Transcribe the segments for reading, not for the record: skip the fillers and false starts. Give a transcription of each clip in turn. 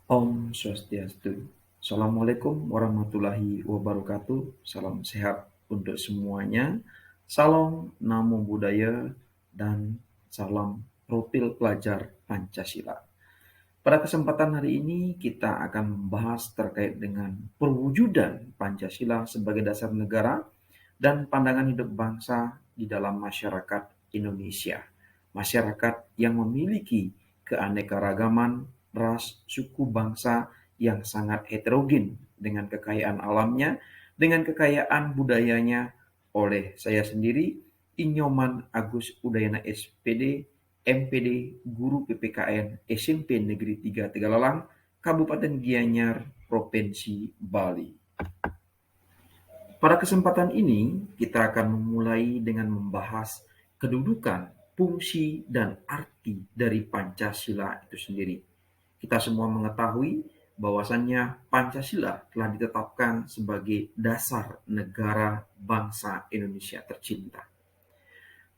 Om Swastiastu. Assalamualaikum warahmatullahi wabarakatuh. Salam sehat untuk semuanya. Salam Namo Buddhaya dan salam profil pelajar Pancasila. Pada kesempatan hari ini kita akan membahas terkait dengan perwujudan Pancasila sebagai dasar negara dan pandangan hidup bangsa di dalam masyarakat Indonesia. Masyarakat yang memiliki keanekaragaman ras, suku, bangsa yang sangat heterogen dengan kekayaan alamnya, dengan kekayaan budayanya. Oleh saya sendiri, Inyoman Agus Udayana SPD, MPD, Guru PPKN SMP Negeri 3 Tegalalang, Kabupaten Gianyar, Provinsi Bali. Pada kesempatan ini, kita akan memulai dengan membahas kedudukan, fungsi, dan arti dari Pancasila itu sendiri. Kita semua mengetahui bahwasannya Pancasila telah ditetapkan sebagai dasar negara bangsa Indonesia tercinta.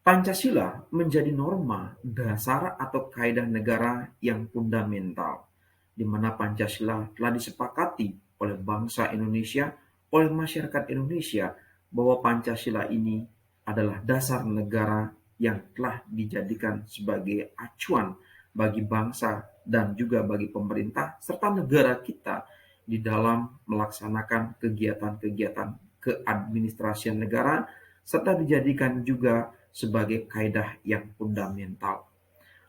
Pancasila menjadi norma, dasar atau kaidah negara yang fundamental, di mana Pancasila telah disepakati oleh bangsa Indonesia, oleh masyarakat Indonesia, bahwa Pancasila ini adalah dasar negara yang telah dijadikan sebagai acuan bagi bangsa dan juga bagi pemerintah serta negara kita di dalam melaksanakan kegiatan-kegiatan keadministrasian negara, serta dijadikan juga sebagai kaidah yang fundamental.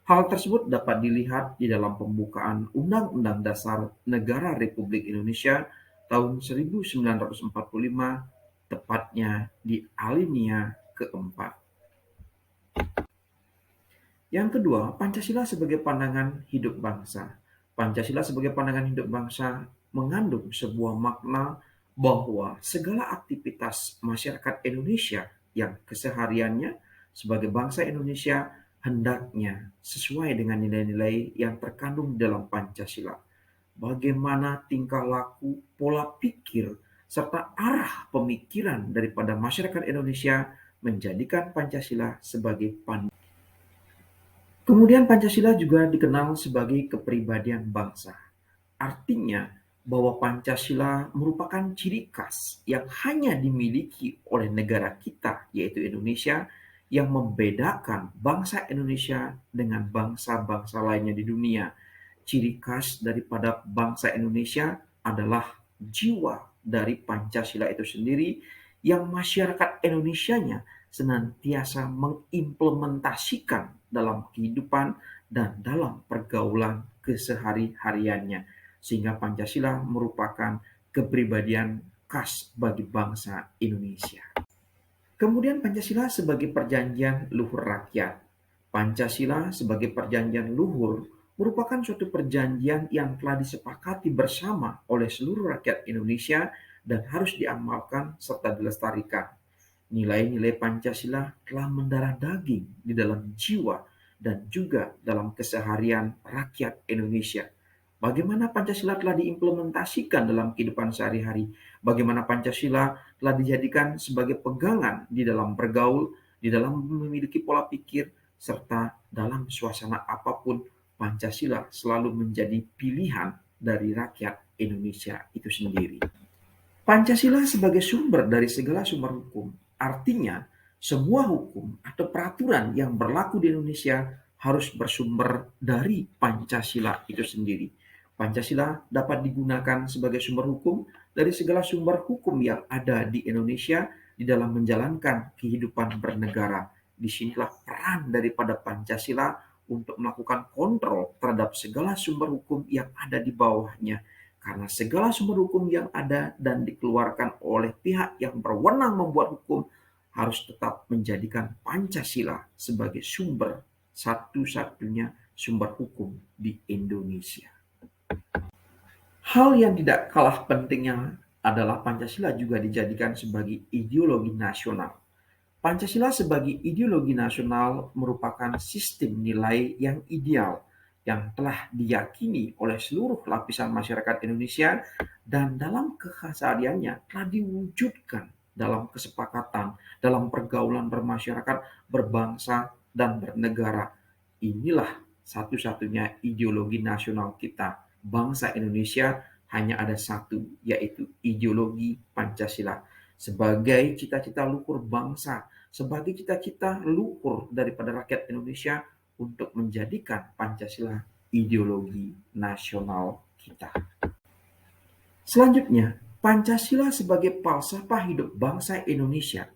Hal tersebut dapat dilihat di dalam pembukaan Undang-Undang Dasar Negara Republik Indonesia tahun 1945, tepatnya di alinea keempat. Yang kedua, Pancasila sebagai pandangan hidup bangsa. Pancasila sebagai pandangan hidup bangsa mengandung sebuah makna bahwa segala aktivitas masyarakat Indonesia yang kesehariannya sebagai bangsa Indonesia hendaknya sesuai dengan nilai-nilai yang terkandung dalam Pancasila. Bagaimana tingkah laku, pola pikir, serta arah pemikiran daripada masyarakat Indonesia menjadikan Pancasila sebagai pandangan. Kemudian Pancasila juga dikenal sebagai kepribadian bangsa. Artinya bahwa Pancasila merupakan ciri khas yang hanya dimiliki oleh negara kita, yaitu Indonesia, yang membedakan bangsa Indonesia dengan bangsa-bangsa lainnya di dunia. Ciri khas daripada bangsa Indonesia adalah jiwa dari Pancasila itu sendiri, yang masyarakat Indonesianya senantiasa mengimplementasikan dalam kehidupan dan dalam pergaulan kesehari-hariannya. Sehingga Pancasila merupakan kepribadian khas bagi bangsa Indonesia. Kemudian Pancasila sebagai perjanjian luhur rakyat. Pancasila sebagai perjanjian luhur merupakan suatu perjanjian yang telah disepakati bersama oleh seluruh rakyat Indonesia dan harus diamalkan serta dilestarikan. Nilai-nilai Pancasila telah mendarah daging di dalam jiwa dan juga dalam keseharian rakyat Indonesia. Bagaimana Pancasila telah diimplementasikan dalam kehidupan sehari-hari, bagaimana Pancasila telah dijadikan sebagai pegangan di dalam bergaul, di dalam memiliki pola pikir, serta dalam suasana apapun, Pancasila selalu menjadi pilihan dari rakyat Indonesia itu sendiri. Pancasila sebagai sumber dari segala sumber hukum, artinya semua hukum atau peraturan yang berlaku di Indonesia harus bersumber dari Pancasila itu sendiri. Pancasila dapat digunakan sebagai sumber hukum dari segala sumber hukum yang ada di Indonesia di dalam menjalankan kehidupan bernegara. Disinilah peran daripada Pancasila untuk melakukan kontrol terhadap segala sumber hukum yang ada di bawahnya. Karena segala sumber hukum yang ada dan dikeluarkan oleh pihak yang berwenang membuat hukum harus tetap menjadikan Pancasila sebagai sumber satu-satunya sumber hukum di Indonesia. Hal yang tidak kalah pentingnya adalah Pancasila juga dijadikan sebagai ideologi nasional. Pancasila sebagai ideologi nasional merupakan sistem nilai yang ideal yang telah diyakini oleh seluruh lapisan masyarakat Indonesia dan dalam kesehariannya telah diwujudkan dalam kesepakatan, dalam pergaulan bermasyarakat, berbangsa, dan bernegara. Inilah satu-satunya ideologi nasional kita bangsa Indonesia hanya ada satu, yaitu ideologi Pancasila. Sebagai cita-cita luhur bangsa, sebagai cita-cita luhur daripada rakyat Indonesia untuk menjadikan Pancasila ideologi nasional kita. Selanjutnya, Pancasila sebagai falsafah hidup bangsa Indonesia.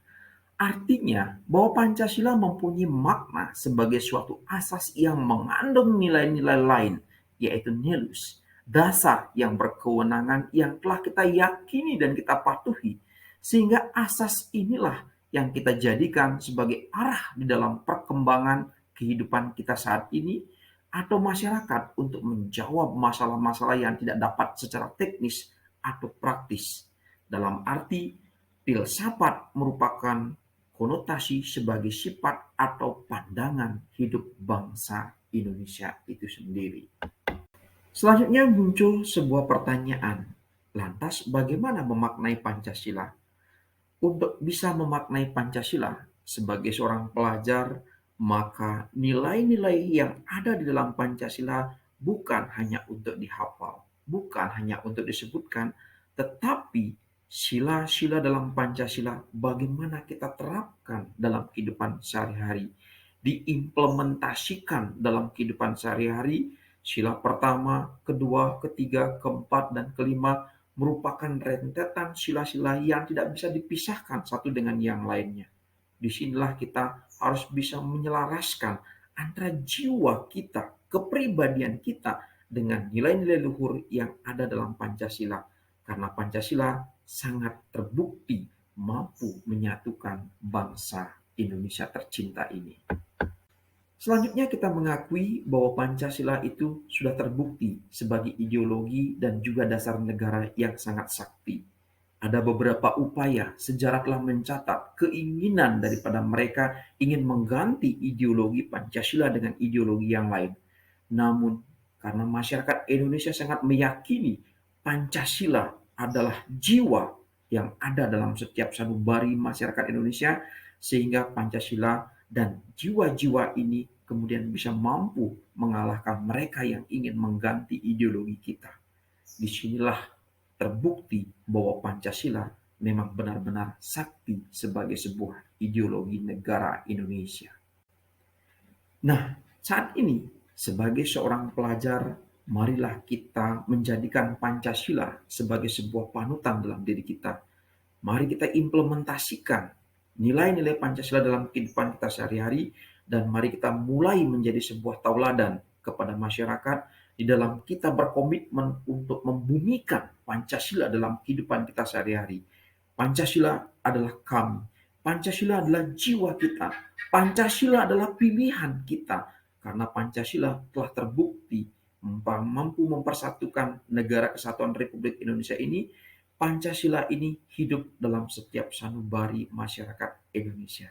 Artinya bahwa Pancasila mempunyai makna sebagai suatu asas yang mengandung nilai-nilai lain, yaitu nilus, dasar yang berkewenangan yang telah kita yakini dan kita patuhi. Sehingga asas inilah yang kita jadikan sebagai arah di dalam perkembangan kehidupan kita saat ini atau masyarakat untuk menjawab masalah-masalah yang tidak dapat secara teknis atau praktis. Dalam arti, filsafat merupakan konotasi sebagai sifat atau pandangan hidup bangsa Indonesia itu sendiri. Selanjutnya muncul sebuah pertanyaan. Lantas bagaimana memaknai Pancasila? Untuk bisa memaknai Pancasila sebagai seorang pelajar, maka nilai-nilai yang ada di dalam Pancasila bukan hanya untuk dihafal, bukan hanya untuk disebutkan, tetapi sila-sila dalam Pancasila bagaimana kita terapkan dalam kehidupan sehari-hari, diimplementasikan dalam kehidupan sehari-hari. Sila pertama, kedua, ketiga, keempat, dan kelima merupakan rentetan sila-sila yang tidak bisa dipisahkan satu dengan yang lainnya. Disinilah kita harus bisa menyelaraskan antara jiwa kita, kepribadian kita dengan nilai-nilai luhur yang ada dalam Pancasila. Karena Pancasila sangat terbukti mampu menyatukan bangsa Indonesia tercinta ini. Selanjutnya kita mengakui bahwa Pancasila itu sudah terbukti sebagai ideologi dan juga dasar negara yang sangat sakti. Ada beberapa upaya sejarah telah mencatat keinginan daripada mereka ingin mengganti ideologi Pancasila dengan ideologi yang lain. Namun karena masyarakat Indonesia sangat meyakini Pancasila adalah jiwa yang ada dalam setiap sanubari masyarakat Indonesia, sehingga Pancasila dan jiwa-jiwa ini kemudian bisa mampu mengalahkan mereka yang ingin mengganti ideologi kita. Disinilah terbukti bahwa Pancasila memang benar-benar sakti sebagai sebuah ideologi negara Indonesia. Nah, saat ini sebagai seorang pelajar, marilah kita menjadikan Pancasila sebagai sebuah panutan dalam diri kita. Mari kita implementasikan nilai-nilai Pancasila dalam kehidupan kita sehari-hari, dan mari kita mulai menjadi sebuah tauladan kepada masyarakat di dalam kita berkomitmen untuk membumikan Pancasila dalam kehidupan kita sehari-hari. Pancasila adalah kami. Pancasila adalah jiwa kita. Pancasila adalah pilihan kita. Karena Pancasila telah terbukti mampu mempersatukan negara kesatuan Republik Indonesia ini. Pancasila ini hidup dalam setiap sanubari masyarakat Indonesia.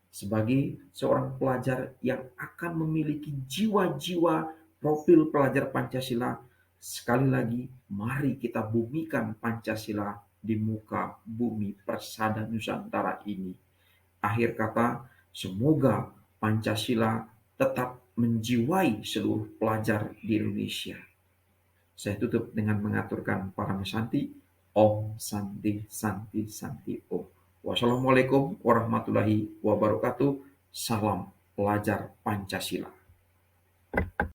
Sebagai seorang pelajar yang akan memiliki jiwa-jiwa profil pelajar Pancasila, sekali lagi mari kita bumikan Pancasila di muka bumi persada Nusantara ini. Akhir kata, semoga Pancasila tetap menjiwai seluruh pelajar di Indonesia. Saya tutup dengan mengaturkan Paramasanti. Om Santi Santi Santi Om. Wassalamualaikum warahmatullahi wabarakatuh. Salam pelajar Pancasila.